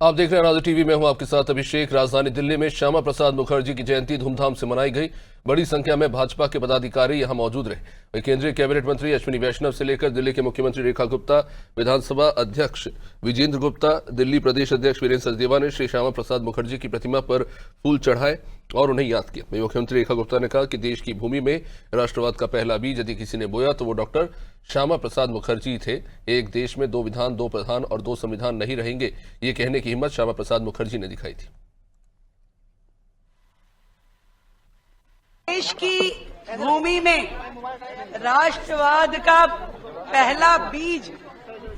आप देख रहे हैं राजा टीवी में हूं आपके साथ अभिषेक। राजधानी दिल्ली में श्यामा प्रसाद मुखर्जी की जयंती धूमधाम से मनाई गई। बड़ी संख्या में भाजपा के पदाधिकारी यहां मौजूद रहे। वहीं केंद्रीय कैबिनेट मंत्री अश्विनी वैष्णव से लेकर दिल्ली के मुख्यमंत्री रेखा गुप्ता, विधानसभा अध्यक्ष विजेंद्र गुप्ता, दिल्ली प्रदेश अध्यक्ष वीरेंद्र सचदेवा ने श्री श्यामा प्रसाद मुखर्जी की प्रतिमा पर फूल चढ़ाए और उन्हें याद किया। वहीं मुख्यमंत्री रेखा गुप्ता ने कहा कि देश की भूमि में राष्ट्रवाद का पहला बीज यदि किसी ने बोया तो वो डॉक्टर श्यामा प्रसाद मुखर्जी थे। एक देश में दो विधान, दो प्रधान और दो संविधान नहीं रहेंगे, ये कहने की हिम्मत श्यामा प्रसाद मुखर्जी ने दिखाई थी। देश की भूमि में राष्ट्रवाद का पहला बीज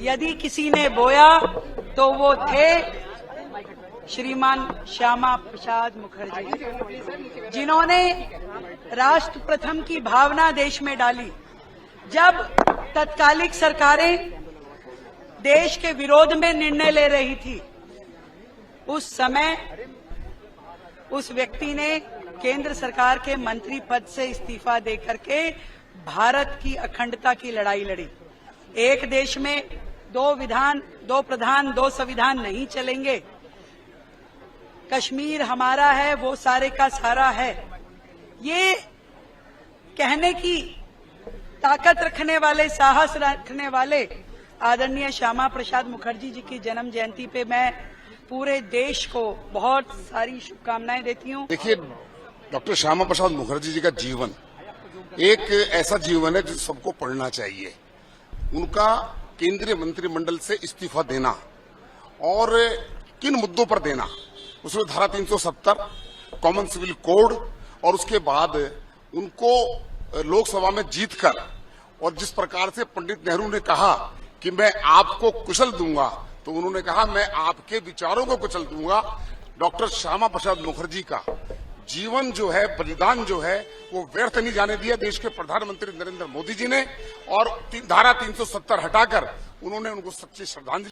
यदि किसी ने बोया तो वो थे श्रीमान श्यामा प्रसाद मुखर्जी, जिन्होंने राष्ट्र प्रथम की भावना देश में डाली। जब तत्कालिक सरकारें देश के विरोध में निर्णय ले रही थी, उस समय उस व्यक्ति ने केंद्र सरकार के मंत्री पद से इस्तीफा देकर के भारत की अखंडता की लड़ाई लड़ी। एक देश में दो विधान, दो प्रधान, दो संविधान नहीं चलेंगे। कश्मीर हमारा है, वो सारे का सारा है। ये कहने की ताकत रखने वाले, साहस रखने वाले आदरणीय श्यामा प्रसाद मुखर्जी जी की जन्म जयंती पे मैं पूरे देश को बहुत सारी शुभकामनाएं देती हूँ। देखिए, डॉक्टर श्यामा प्रसाद मुखर्जी जी का जीवन एक ऐसा जीवन है जो सबको पढ़ना चाहिए। उनका केंद्रीय मंत्रिमंडल से इस्तीफा देना और किन मुद्दों पर देना, उसमें धारा 370 कॉमन सिविल कोड और उसके बाद उनको लोकसभा में जीतकर, और जिस प्रकार से पंडित नेहरू ने कहा कि मैं आपको कुशल दूंगा, तो उन्होंने कहा मैं आपके विचारों को कुशल दूंगा। डॉक्टर श्यामा प्रसाद मुखर्जी का जीवन जो है, बलिदान जो है, वो व्यर्थ नहीं जाने दिया देश के प्रधानमंत्री नरेंद्र मोदी जी ने, और धारा 370 हटाकर उन्होंने उनको सच्ची श्रद्धांजलि